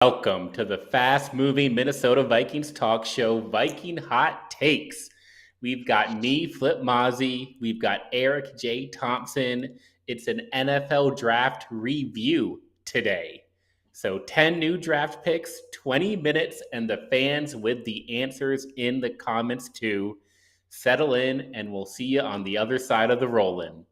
Welcome to the fast-moving Minnesota Vikings talk show, Viking Hot Takes. We've got me, Flip Mozzie. We've got Eric J. Thompson. It's an NFL draft review today. So 10 new draft picks, 20 minutes, and the fans with the answers in the comments too. Settle in, and we'll see you on the other side of the roll-in.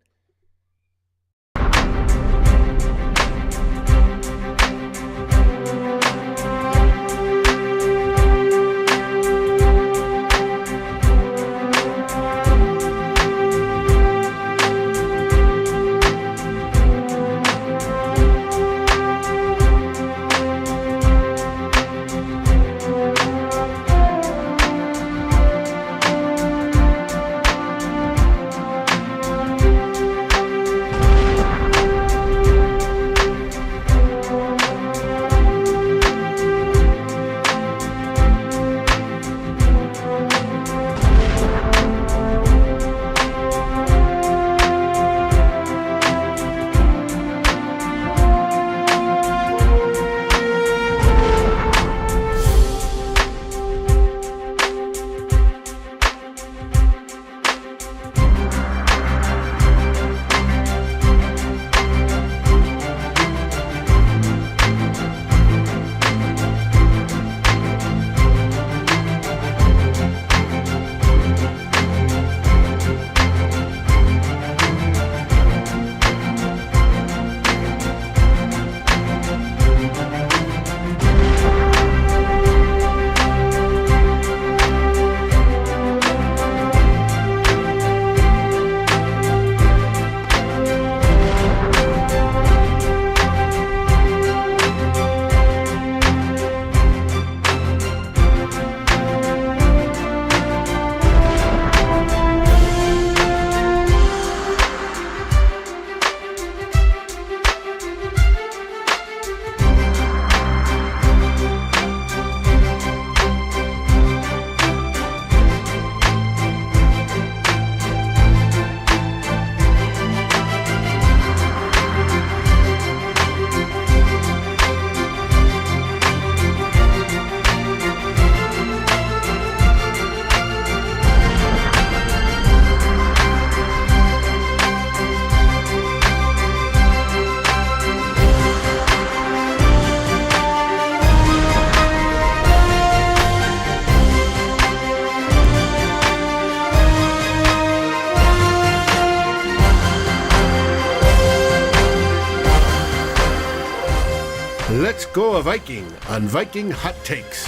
Let's go a Viking on Viking Hot Takes.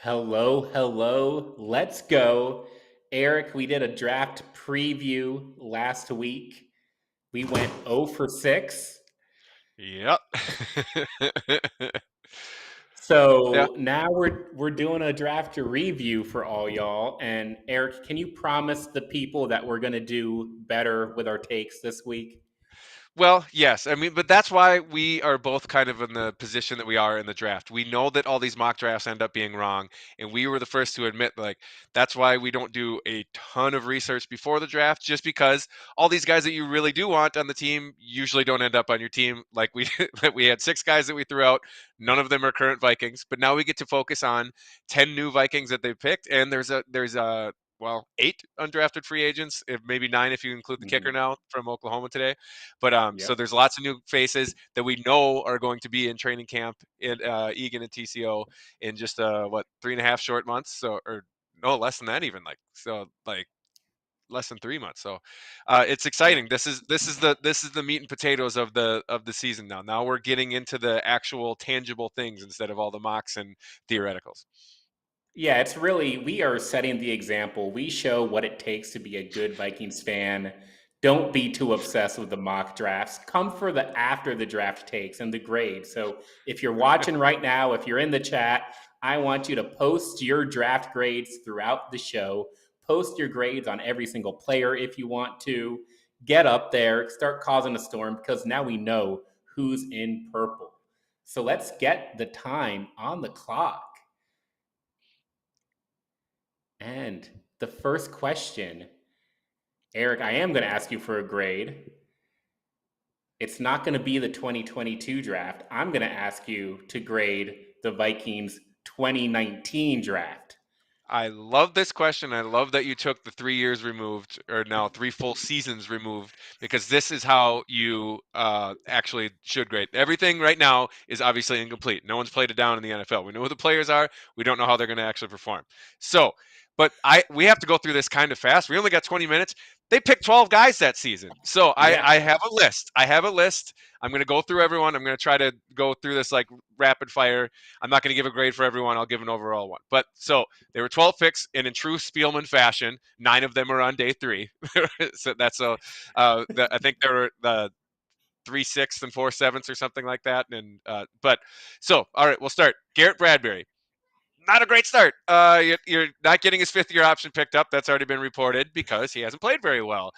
Hello. Let's go. Eric, we did a draft preview last week. We went 0 for 6. Yep. So now we're doing a draft review for all y'all. And Eric, can you promise the people that we're going to do better with our takes this week? Well, yes. I mean, but that's why we are both kind of in the position that we are in the draft. We know that all these mock drafts end up being wrong, and we were the first to admit, like, that's why we don't do a ton of research before the draft, just because all these guys that you really do want on the team usually don't end up on your team. Like we had 6 guys that we threw out. None of them are current Vikings, but now we get to focus on 10 new Vikings that they picked, and there's 8 undrafted free agents, if maybe 9 if you include the kicker now from Oklahoma today. But so there's lots of new faces that we know are going to be in training camp in Egan and TCO in just 3.5 short months. So, or no, less than that even, like less than 3 months. So it's exciting. Yeah. This is the meat and potatoes of the season now. Now we're getting into the actual tangible things instead of all the mocks and theoreticals. Yeah, it's really, we are setting the example. We show what it takes to be a good Vikings fan. Don't be too obsessed with the mock drafts. Come for the after the draft takes and the grade. So if you're watching right now, if you're in the chat, I want you to post your draft grades throughout the show. Post your grades on every single player if you want to. Get up there, start causing a storm because now we know who's in purple. So let's get the time on the clock. And the first question, Eric, I am going to ask you for a grade. It's not going to be the 2022 draft. I'm going to ask you to grade the Vikings 2019 draft. I love this question. I love that you took the 3 years removed, or now 3 full seasons removed, because this is how you actually should grade. Everything right now is obviously incomplete. No one's played it down in the NFL. We know who the players are. We don't know how they're going to actually perform. So, but we have to go through this kind of fast. We only got 20 minutes. They picked 12 guys that season. So Yeah. I have a list. I have a list. I'm going to go through everyone. I'm going to try to go through this like rapid fire. I'm not going to give a grade for everyone. I'll give an overall one. But so there were 12 picks, and in true Spielman fashion, 9 of them are on day 3. So that's I think there were the 3/6 and 4/7 or something like that. And but so all right, we'll start. Garrett Bradbury. Not a great start. You're not getting his 5th-year option picked up. That's already been reported because he hasn't played very well.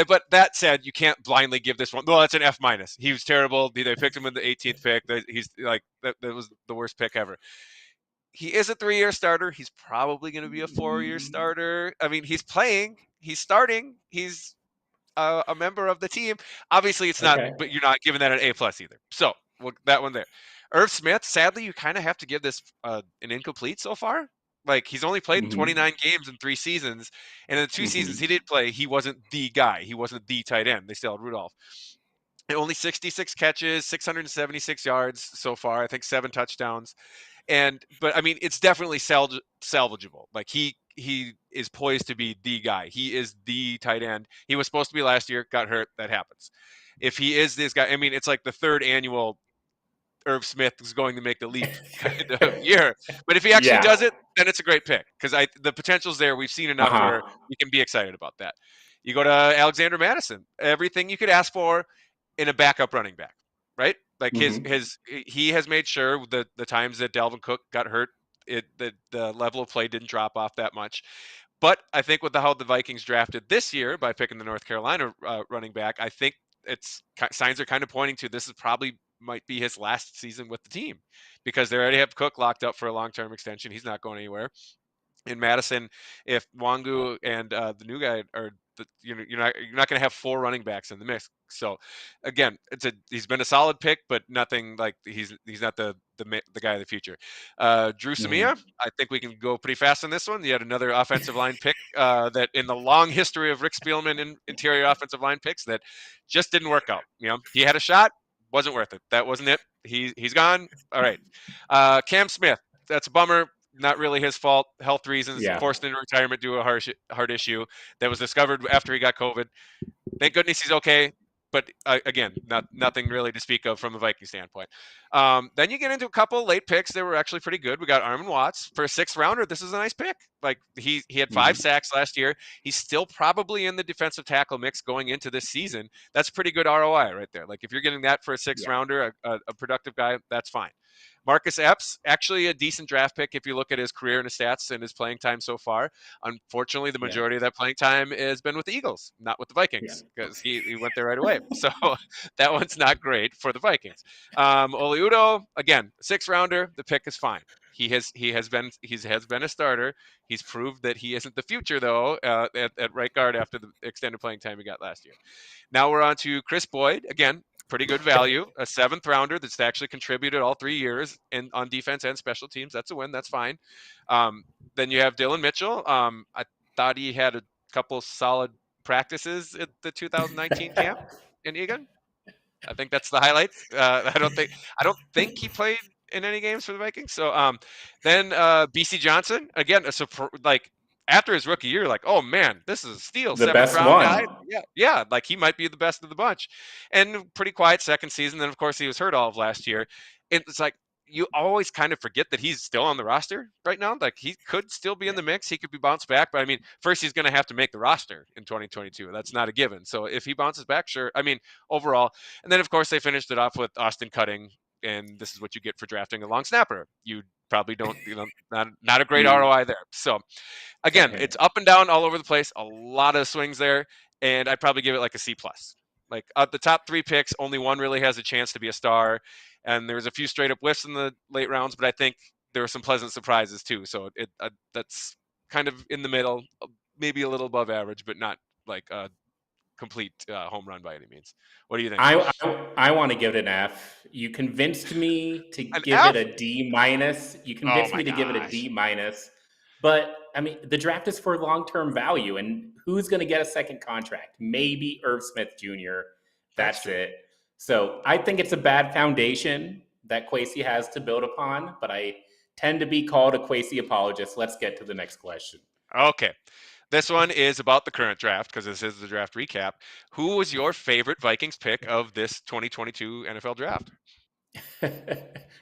But that said, you can't blindly give this one. Well, that's an F minus. He was terrible. They picked him in the 18th pick. He's like that was the worst pick ever. He is a 3-year starter. He's probably going to be a 4-year starter. I mean, he's playing. He's starting. He's a member of the team. Obviously, it's not, Okay. but you're not giving that an A plus either. So that one there. Irv Smith, sadly, you kind of have to give this an incomplete so far. Like he's only played in Mm-hmm. 29 games in 3 seasons, and in the 2 seasons he Mm-hmm. did play, he wasn't the guy. He wasn't the tight end. They still had Rudolph. And only 66 catches, 676 yards so far. I think 7 touchdowns. But I mean, it's definitely salvageable. Like he is poised to be the guy. He is the tight end. He was supposed to be last year, got hurt. That happens. If he is this guy, I mean, it's like the 3rd annual Irv Smith is going to make the leap kind of year. But if he actually Yeah. does it, then it's a great pick because the potential's there. We've seen enough where Uh-huh. we can be excited about that. You go to Alexander Madison, everything you could ask for in a backup running back, right? Like Mm-hmm. he has made sure the times that Dalvin Cook got hurt, the level of play didn't drop off that much. But I think with how the Vikings drafted this year by picking the North Carolina running back, I think it's signs are kind of pointing to this is probably might be his last season with the team because they already have Cook locked up for a long-term extension. He's not going anywhere. In Madison, if Wangu and the new guy are you're not going to have 4 running backs in the mix. So again, he's been a solid pick, but nothing like he's not the guy of the future. Drew Mm-hmm. Samia, I think we can go pretty fast on this one. You had another offensive line pick that in the long history of Rick Spielman and interior offensive line picks that just didn't work out. He had a shot, wasn't worth it. That wasn't it. He's gone. All right. Cam Smith, that's a bummer. Not really his fault. Health reasons, Yeah. forced into retirement due to a heart issue that was discovered after he got COVID. Thank goodness he's okay. But again, nothing really to speak of from a Viking standpoint. Then you get into a couple late picks that were actually pretty good. We got Armon Watts for a 6th-rounder. This is a nice pick. Like he had 5 Mm-hmm. sacks last year. He's still probably in the defensive tackle mix going into this season. That's pretty good ROI right there. Like if you're getting that for a 6th Yeah. rounder, a productive guy, that's fine. Marcus Epps, actually a decent draft pick if you look at his career and his stats and his playing time so far. Unfortunately, the Yeah. majority of that playing time has been with the Eagles, not with the Yeah. Vikings, because he went there right away. So that one's not great for the Vikings. Oli Udoh, again, 6th-rounder. The pick is fine. He has been a starter. He's proved that he isn't the future though at right guard after the extended playing time he got last year. Now we're on to Chris Boyd. Again, pretty good value. A 7th-rounder that's actually contributed all 3 years on defense and special teams. That's a win. That's fine. Um, then you have Dylan Mitchell. I thought he had a couple solid practices at the 2019 camp in Egan. I think that's the highlights. I don't think he played in any games for the Vikings. So then BC Johnson again. Like after his rookie year, like oh man, this is a steal. The Seventh best round guy. one. Yeah. Like he might be the best of the bunch. And pretty quiet second season. Then of course he was hurt all of last year. It's like you always kind of forget that he's still on the roster right now. Like he could still be in Yeah. the mix. He could be bounced back. But I mean, first he's going to have to make the roster in 2022. That's not a given. So if he bounces back, sure. I mean, overall. And then, of course, they finished it off with Austin Cutting, and this is what you get for drafting a long snapper. You probably don't, not a great You ROI there. So again, okay. it's up and down all over the place. A lot of swings there, and I'd probably give it like a C plus. Like the top 3 picks, only one really has a chance to be a star, and there's a few straight up whiffs in the late rounds, but I think there were some pleasant surprises too. So that's kind of in the middle, maybe a little above average, but not like a complete home run by any means. What do you think? I want to give it an F. You convinced me to An give it F? a D minus. You Oh convinced my me to give it a gosh. D minus. But I mean, the draft is for long term value, and who's going to get a second contract? Maybe Irv Smith Jr. That's That's true. it. So I think it's a bad foundation that Kwesi has to build upon. But I tend to be called a Kwesi apologist. Let's get to the next question. Okay. This one is about the current draft because this is the draft recap. Who was your favorite Vikings pick of this 2022 NFL draft?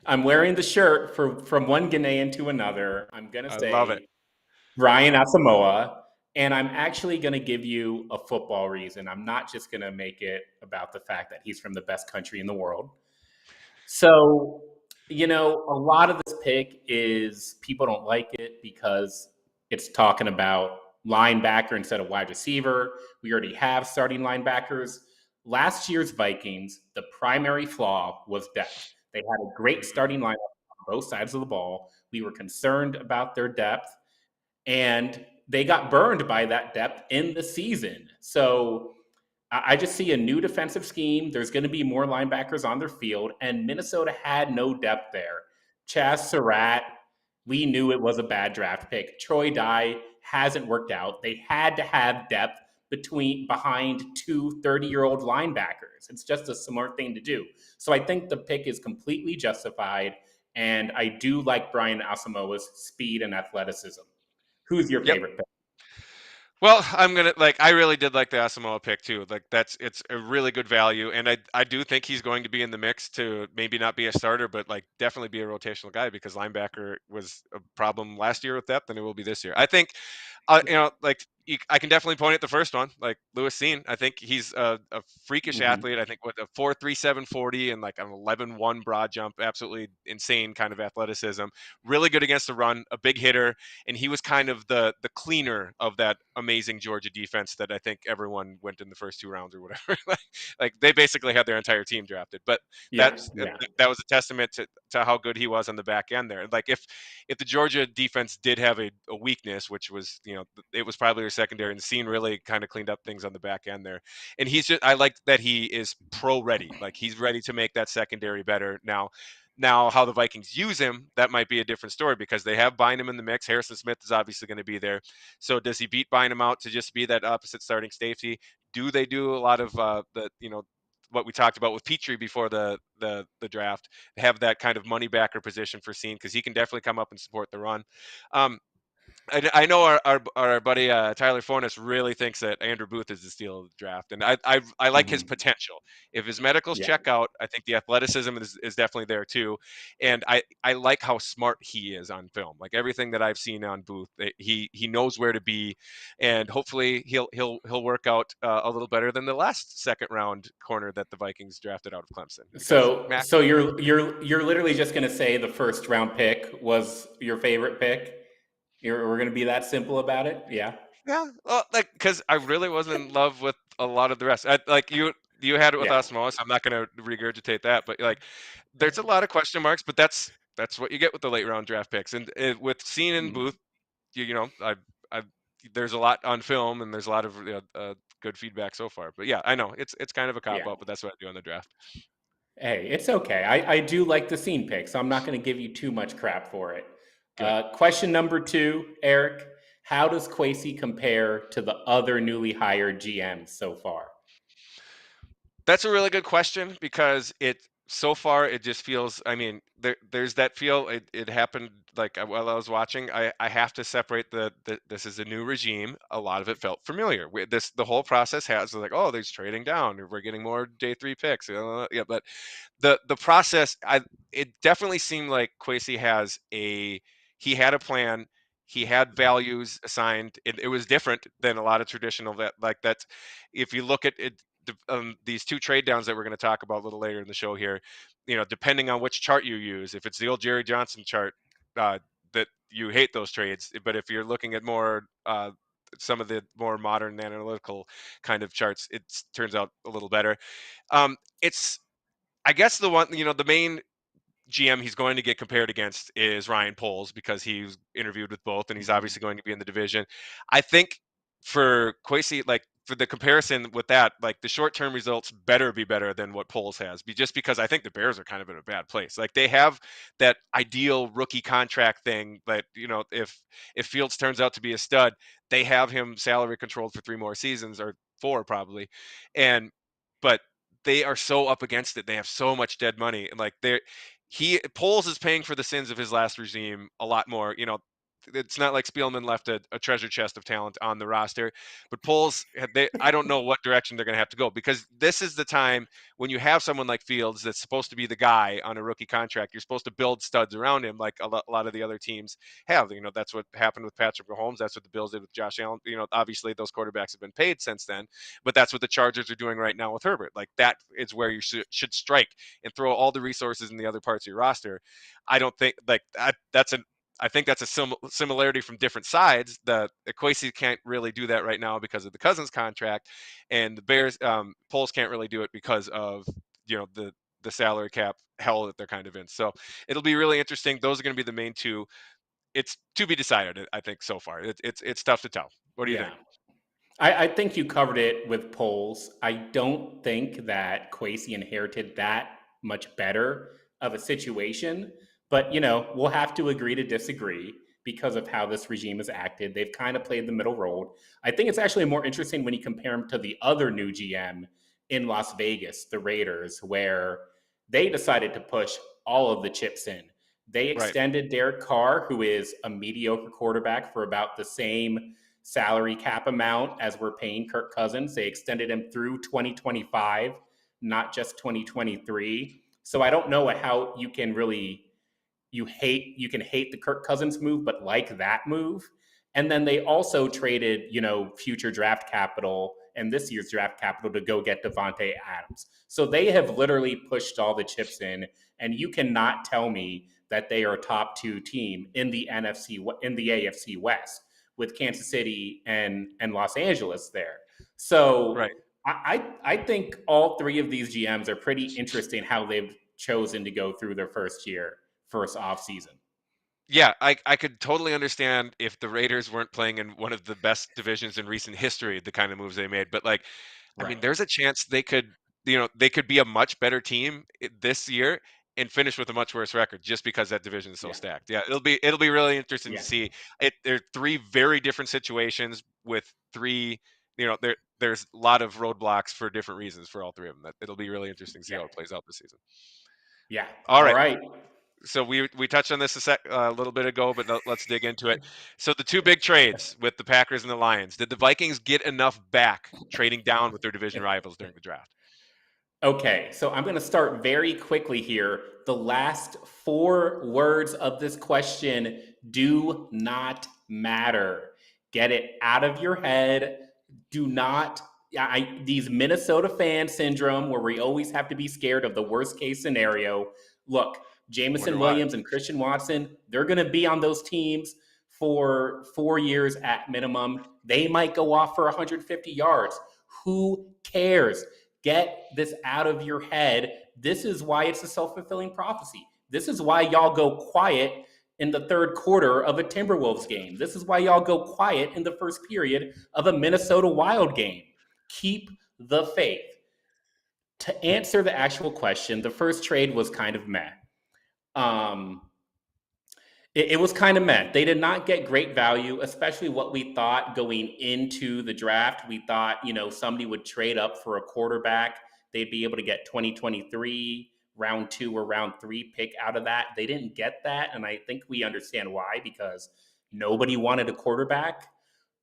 I'm wearing the shirt from one Ghanaian to another. I'm gonna I love it. say Brian Asamoah, and I'm actually gonna give you a football reason. I'm not just gonna make it about the fact that he's from the best country in the world. So, a lot of this pick is people don't like it because it's talking about linebacker instead of wide receiver. We already have starting linebackers. Last year's Vikings, the primary flaw was depth. They had a great Mhm. starting lineup on both sides of the ball. We were concerned about their depth, and they got burned by that depth in the season. So I just see a new defensive scheme. There's going to be more linebackers on their field, and Minnesota had no depth there. Chaz Surratt, we knew it was a bad draft pick. Troy Dye hasn't worked out. They had to have depth behind two 30-year-old linebackers. It's just a smart thing to do. So I think the pick is completely justified, and I do like Brian Asamoah's speed and athleticism. Who's your Yep. favorite pick? Well, I'm gonna like. I really did like the Asamoah pick too. Like it's a really good value, and I do think he's going to be in the mix to maybe not be a starter, but like definitely be a rotational guy because linebacker was a problem last year with depth, and it will be this year. I think like I can definitely point at the first one, like Lewis Seen. I think he's a freakish Mm-hmm. athlete. I think with a 4.37 40 and like an 11.1 broad jump, absolutely insane kind of athleticism. Really good against the run, a big hitter, and he was kind of the cleaner of that amazing Georgia defense that I think everyone went in the first 2 rounds or whatever. Like they basically had their entire team drafted, but Yeah, yeah. that was a testament to how good he was on the back end there. Like if the Georgia defense did have a weakness, which was it was probably their secondary, and Scene really kind of cleaned up things on the back end there. And he's just I like that he is pro ready, like he's ready to make that secondary better now. Now, how the Vikings use him, that might be a different story because they have Bynum in the mix. Harrison Smith is obviously going to be there. So does he beat Bynum out to just be that opposite starting safety? Do they do a lot of what we talked about with Petrie before the draft, have that kind of money backer position for Scene because he can definitely come up and support the run. Um, I know our buddy Tyler Fornes really thinks that Andrew Booth is the steal of the draft, and I like his Mm-hmm. potential. If his medicals Yeah. check out, I think the athleticism is definitely there too, and I like how smart he is on film. Like everything that I've seen on Booth, he knows where to be, and hopefully he'll work out a little better than the last second round corner that the Vikings drafted out of Clemson because So Matt. so you're literally just gonna say the first round pick was your favorite pick? We're gonna be that simple about it? Yeah. Yeah, well, like because I really wasn't in love with a lot of the rest. Like you had it with Yeah. Osmosis. I'm not going to regurgitate that, but like there's a lot of question marks. But that's what you get with the late round draft picks. And with Scene and Mhm. Booth, I there's a lot on film and there's a lot of good feedback so far. But yeah, I know it's kind of a cop Yeah. out, but that's what I do in the draft. Hey, it's okay. I do like the scene pick, so I'm not gonna give you too much crap for it. Good. Question number two, Eric. How does Kwesi compare to the other newly hired GMs so far? That's a really good question because it so far it just feels. I mean, there's that feel. It happened like while I was watching. I have to separate the this is a new regime. A lot of it felt familiar. The whole process has like, oh, there's trading down. We're getting more day 3 picks. Yeah, but the process, it definitely seemed like Kwesi he had a plan. He had values assigned. It was different than a lot of traditional that like that's if you look at it, these 2 trade downs that we're going to talk about a little later in the show here, depending on which chart you use, if it's the old Jerry Johnson chart, that you hate those trades, but if you're looking at more some of the more modern analytical kind of charts, it turns out a little better. It's I guess the one, the main GM he's going to get compared against is Ryan Poles, because he's interviewed with both and he's obviously going to be in the division. I think for Kwesi, like for the comparison with that, like the short-term results better be better than what Poles has, just because I think the Bears are kind of in a bad place. Like they have that ideal rookie contract thing that, if Fields turns out to be a stud, they have him salary controlled for 3 more seasons, or 4 probably. And but they are so up against it. They have so much dead money. And like Poles is paying for the sins of his last regime a lot more. It's not like Spielman left a treasure chest of talent on the roster, but Poles, I don't know what direction they're going to have to go, because this is the time when you have someone like Fields that's supposed to be the guy on a rookie contract. You're supposed to build studs around him, like a lot of the other teams have. That's what happened with Patrick Mahomes. That's what the Bills did with Josh Allen. Obviously those quarterbacks have been paid since then, but that's what the Chargers are doing right now with Herbert. Like that is where you should strike and throw all the resources in the other parts of your roster. I don't think I think that's a similarity from different sides. The Kwesi can't really do that right now because of the Cousins contract, and the Bears, Poles can't really do it because of the salary cap hell that they're kind of in. So it'll be really interesting. Those are going to be the main two. It's to be decided, I think, so far. It's tough to tell. What do you Yeah. think? I think you covered it with polls. I don't think that Kwesi inherited that much better of a situation, but we'll have to agree to disagree because of how this regime has acted. They've kind of played the middle road. I think it's actually more interesting when you compare him to the other new GM in Las Vegas, the Raiders, where they decided to push all of the chips in. They Right. extended Derek Carr, who is a mediocre quarterback, for about the same salary cap amount as we're paying Kirk Cousins. They extended him through 2025, not just 2023. So I don't know how you can really you can hate the Kirk Cousins move, but like that move. And then they also traded, future draft capital and this year's draft capital to go get Devontae Adams. So they have literally pushed all the chips in, and you cannot tell me that they are a top 2 team in the AFC West with Kansas City and Los Angeles there. So Right. I think all 3 of these GMs are pretty interesting how they've chosen to go through their first off season. Yeah, I could totally understand if the Raiders weren't playing in one of the best divisions in recent history, the kind of moves they made. But like, I mean, Right. there's a chance they could be a much better team this year and finish with a much worse record, just because that division is so Yeah. stacked. Yeah, it'll be really interesting to Yeah. see. There are 3 very different situations with 3. There's a lot of roadblocks for different reasons for all 3 of them. It'll be really interesting to see Yeah. how it plays out this season. Yeah. All All right. right. So we touched on this a little bit ago, but let's dig into it. So the 2 big trades with the Packers and the Lions. Did the Vikings get enough back trading down with their division rivals during the draft? Okay, so I'm going to start very quickly here. The last 4 words of this question do not matter. Get it out of your head. Do not, these Minnesota fan syndrome where we always have to be scared of the worst case scenario. Look, Wonder Jamison why. Williams and Christian Watson, they're going to be on those teams for 4 years at minimum. They might go off for 150 yards. Who cares? Get this out of your head. This is why it's a self-fulfilling prophecy. This is why y'all go quiet in the third quarter of a Timberwolves game. This is why y'all go quiet in the first period of a Minnesota Wild game. Keep the faith. To answer the actual question, the first trade was kind of meh. Um, it was kind of meh. They did not get great value, especially what we thought going into the draft. We thought, somebody would trade up for a quarterback. They'd be able to get 2023 round 2 or round 3 pick out of that. They didn't get that, and I think we understand why, because nobody wanted a quarterback.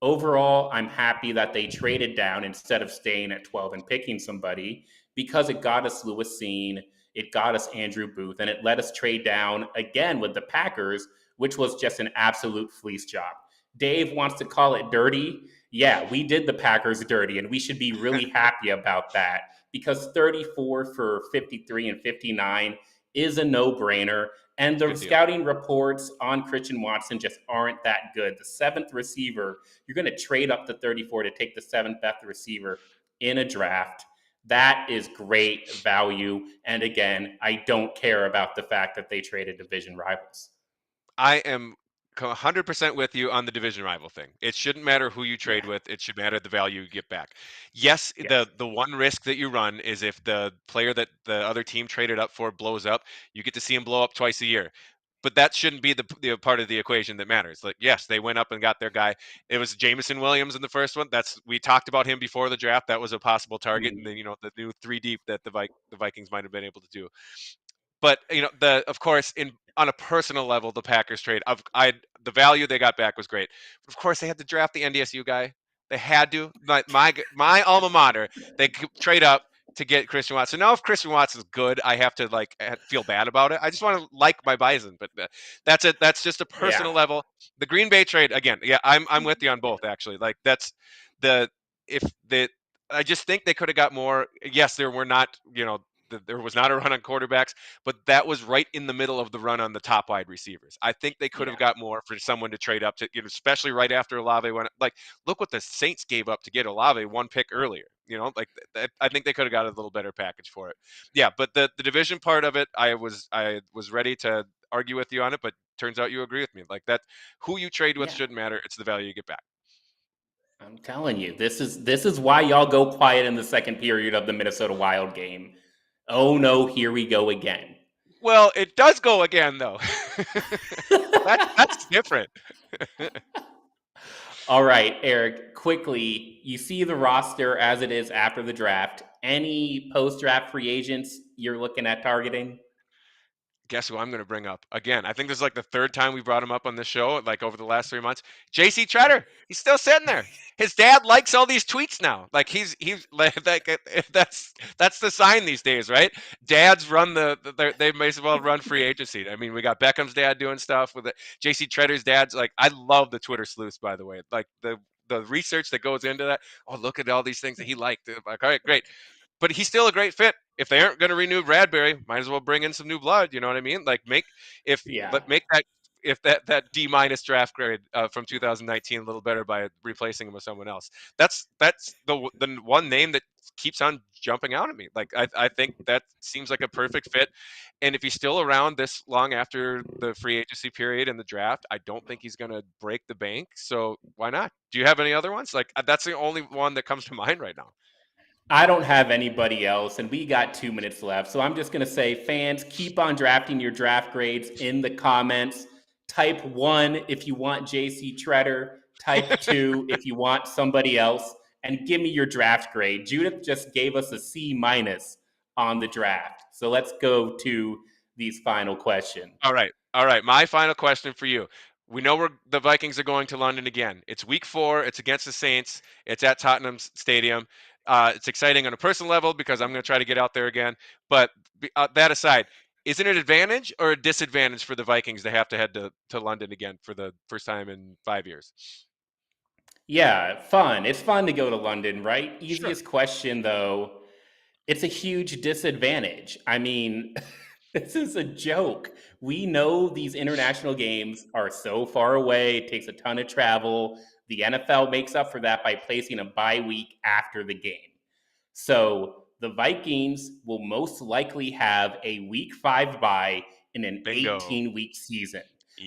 Overall, I'm happy that they traded down instead of staying at 12 and picking somebody, because it got us Lewis Seen, it got us Andrew Booth, and it let us trade down again with the Packers, which was just an absolute fleece job. Dave wants to call it dirty. Yeah, we did the Packers dirty, and we should be really happy about that, because 34 for 53 and 59 is a no-brainer. And the Good deal. scouting reports on Christian Watson just aren't that good. The 7th receiver, you're going to trade up to 34 to take the 7th best receiver in a draft. That is great value. And again, I don't care about the fact that they traded division rivals. I am 100% with you on the division rival thing. It shouldn't matter who you trade Yeah. with. It should matter the value you get back. Yes, Yes. the one risk that you run is if the player that the other team traded up for blows up, you get to see him blow up twice a year. But that shouldn't be the part of the equation that matters. Like, yes, they went up and got their guy. It was Jamison Williams in the first one. We talked about him before the draft. That was a possible target, and Mm. then the new three deep that the Vikings might have been able to do. But the of course in on a personal level, the Packers trade of I the value they got back was great. But of course, they had to draft the NDSU guy. They had to. My alma mater. They could trade up to get Christian Watson. Now, if Christian Watson's good, I have to feel bad about it. I just want to like my Bison, but that's it. That's just a Yeah. personal level. The Green Bay trade again. Yeah, I'm with you on both actually. Like that's the if the I just think they could have got more. Yes, there were not there was not a run on quarterbacks, but that was right in the middle of the run on the top wide receivers. I think they could have Yeah. got more for someone to trade up to, especially right after Olave went. Like, look what the Saints gave up to get Olave one pick earlier. I think they could have got a little better package for it. Yeah, but the division part of it, I was ready to argue with you on it, but turns out you agree with me. Like that, who you trade with Yeah. shouldn't matter. It's the value you get back. I'm telling you, this is why y'all go quiet in the second period of the Minnesota Wild game. Oh no, here we go again. Well, it does go again though. That's different. All right, Eric, quickly, you see the roster as it is after the draft. Any post draft free agents you're looking at targeting? Guess who I'm going to bring up again? I think this is like the third time we brought him up on this show, like over the last 3 months. JC Treader, he's still sitting there. His dad likes all these tweets now. Like he's like that's the sign these days, right? Dads run they may as well run free agency. I mean, we got Beckham's dad doing stuff with it. JC Treader's dad's like I love the Twitter sleuths, by the way. Like the research that goes into that. Oh, look at all these things that he liked. Like, all right, great, but he's still a great fit. If they aren't going to renew Bradbury, might as well bring in some new blood. You know what I mean? Like if Yeah. let make that if that D minus draft grade from 2019 a little better by replacing him with someone else. That's the one name that keeps on jumping out at me. Like I think that seems like a perfect fit. And if he's still around this long after the free agency period and the draft, I don't think he's going to break the bank. So why not? Do you have any other ones? Like that's the only one that comes to mind right now. I don't have anybody else, and we got 2 minutes left. So I'm just going to say, fans, keep on drafting your draft grades in the comments. Type one if you want JC Treader, type two if you want somebody else, and give me your draft grade. Judith just gave us a C minus on the draft. So let's go to these final questions. All right. All right. My final question for you. We know the Vikings are going to London again. It's week 4. It's against the Saints. It's at Tottenham Stadium. It's exciting on a personal level because I'm going to try to get out there again. But that aside, is it an advantage or a disadvantage for the Vikings to have to head to London again for the first time in 5 years? Yeah, fun. It's fun to go to London, right? Sure. Easiest question, though. It's a huge disadvantage. I mean, this is a joke. We know these international games are so far away, it takes a ton of travel. The NFL makes up for that by placing a bye week after the game. So the Vikings will most likely have a week 5 bye in an Bingo. 18-week season.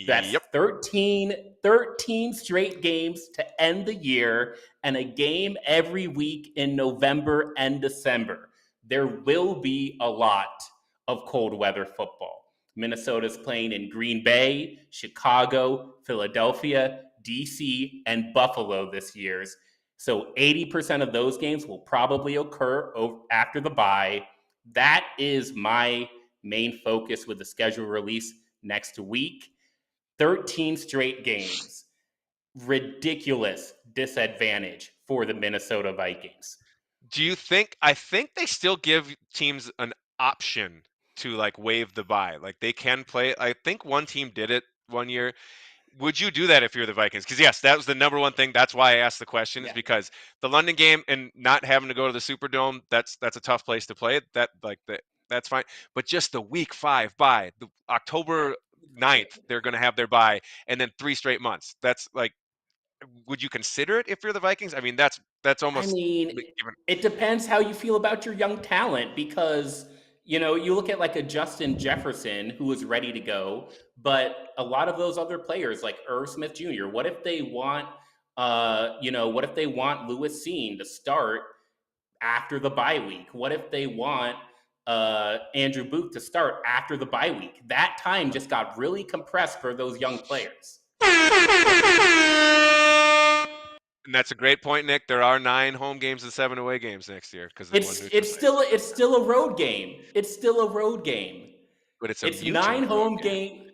That's Yep. 13 straight games to end the year and a game every week in November and December. There will be a lot of cold weather football. Minnesota's playing in Green Bay, Chicago, Philadelphia, DC, and Buffalo this year. So 80% of those games will probably occur after the bye. That is my main focus with the schedule release next week. 13 straight games. Ridiculous disadvantage for the Minnesota Vikings. Do you think I think they still give teams an option to like waive the bye. Like they can play. I think one team did it one year. Would you do that if you're the Vikings? Because yes, that was the number one thing. That's why I asked the question is Yeah. because the London game and not having to go to the Superdome, that's a tough place to play. That's fine. But just the week 5 bye, the October 9th, they're going to have their bye, and then 3 straight months. That's like, would you consider it if you're the Vikings? I mean, that's That's I almost mean, even it depends how you feel about your young talent because, you look at like a Justin Jefferson who is ready to go, but a lot of those other players like Irv Smith Jr., what if they want Lewis Seen to start after the bye week? What if they want Andrew Booth to start after the bye week? That time just got really compressed for those young players. and that's a great point, Nick. There are 9 home games and 7 away games next year because of the one It's neutral it's site. still it's still a road game. It's still a road game. But it's a It's mutant 9 road home game. game.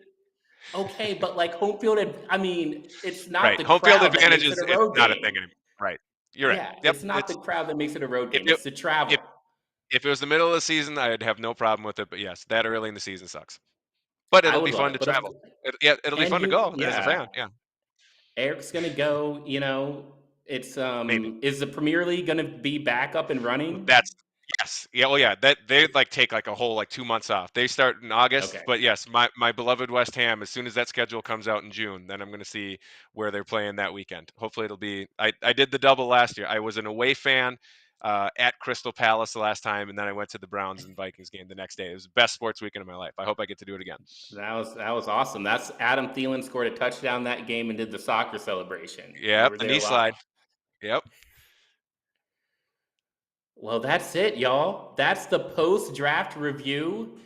Okay, but like home field, I mean, it's not Right. the Home field crowd that advantage makes it is a it's road not a game. thing anymore. Right. You're right. Yeah, Yep. it's not the It's crowd that makes it a road if game. it It's the travel. if if it was the middle of the season, I'd have no problem with it. But yes, that early in the season sucks. But I it'll would be love fun it, to but travel. Yeah, it'll be and fun to go as a yeah, fan. Yeah, Eric's gonna go. It's maybe. is the Premier League gonna be back up and running? That's yes. Yeah, well, yeah. That they like take like a whole like 2 months off. They start in August, Okay, but yes, my beloved West Ham. As soon as that schedule comes out in June, then I'm going to see where they're playing that weekend. Hopefully, it'll be. I did the double last year. I was an away fan at Crystal Palace the last time, and then I went to the Browns and Vikings game the next day. It was the best sports weekend of my life. I hope I get to do it again. that was awesome. That's Adam Thielen scored a touchdown that game and did the soccer celebration. We Yep, were the there knee slide. live. Yep. Well, that's it, y'all. That's the post-draft review.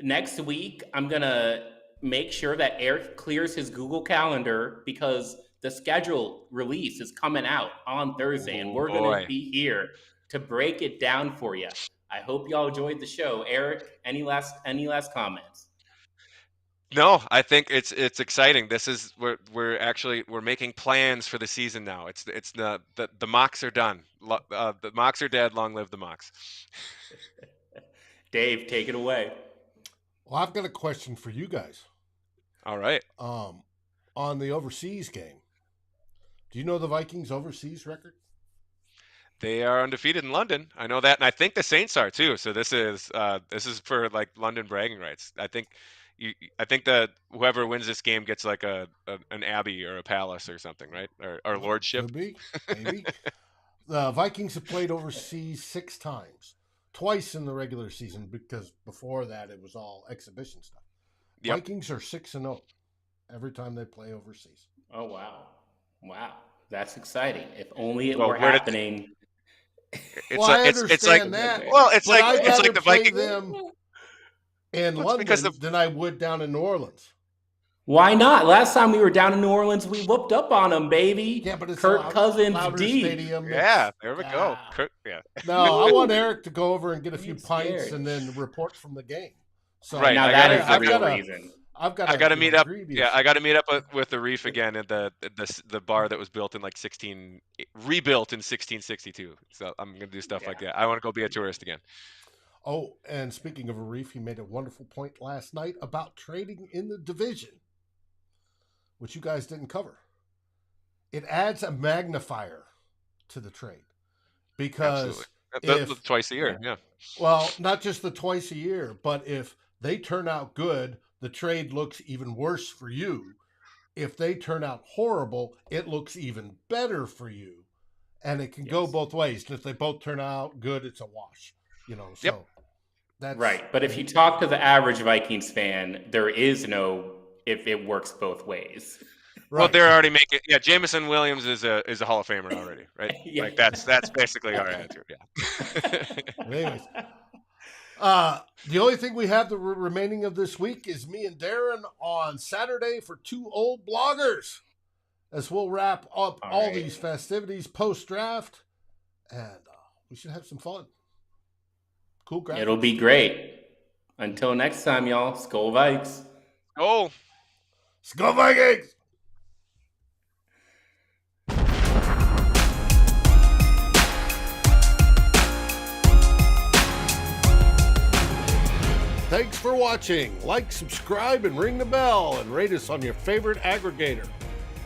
Next week, I'm going to make sure that Eric clears his Google Calendar because the schedule release is coming out on Thursday, and Oh we're going to boy. be here to break it down for you. I hope y'all enjoyed the show. Eric, any last comments? No, I think it's exciting. This is we're making plans for the season now. It's the mocks are done. The mocks are dead. Long live the mocks. Dave, take it away. Well, I've got a question for you guys. All right. On the overseas game, do you know the Vikings' overseas record? They are undefeated in London. I know that, and I think the Saints are too. So this is for like London bragging rights. I think that whoever wins this game gets like an abbey or a palace or something, right? Or lordship. Could be, maybe. The Vikings have played overseas 6 times, twice in the regular season because before that it was all exhibition stuff. Yep. Vikings are 6-0 every time they play overseas. Oh, wow. That's exciting. If only it Well, were happening. It's Well, like I it's like understand that. well, it's But like I'd it's rather like the play Vikings. them in Well, it's because London than I would down in New Orleans. Why not? Last time we were down in New Orleans, we whooped up on them, baby. Yeah, but it's Kirk Cousins louder deep. stadium. Yeah, there we go. Yeah. No, I want Eric to go over and get a few I'm pints scared. and then report from the game. So Right, Now I that gotta- is the I've real got a- reason. I've got. I got to meet up. grievous- Yeah, I got to meet up with the Reef again at the bar that was built in like rebuilt in 1662. So I'm gonna do stuff like that. I want to go be a tourist again. Oh, and speaking of a Reef, he made a wonderful point last night about trading in the division, which you guys didn't cover. It adds a magnifier to the trade because Absolutely. Twice a year. Yeah. well, not just the twice a year, but if they turn out good, the trade looks even worse for you. If they turn out horrible, it looks even better for you. And it can go both ways. And if they both turn out good, it's a wash. So Yep. that's Right. But if you talk to the average Vikings fan, there is no if it works both ways. right. Well, they're already making. Yeah, Jameson Williams is a Hall of Famer already, right? Yeah. Like that's basically our answer. Yeah. But anyways, the only thing we have the remaining of this week is me and Darren on Saturday for Two Old Bloggers, as we'll wrap up all right. these festivities post-draft, and we should have some fun. Cool graphics. It'll be great. Until next time, y'all. Skol Vikes. Oh. Go Vikings! Thanks for watching. Like, subscribe, and ring the bell, and rate us on your favorite aggregator.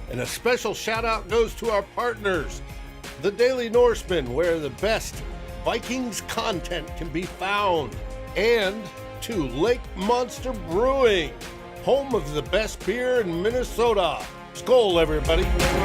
And a special shout out goes to our partners, the Daily Norseman, where the best Vikings content can be found, and to Lake Monster Brewing, home of the best beer in Minnesota. Skol, everybody.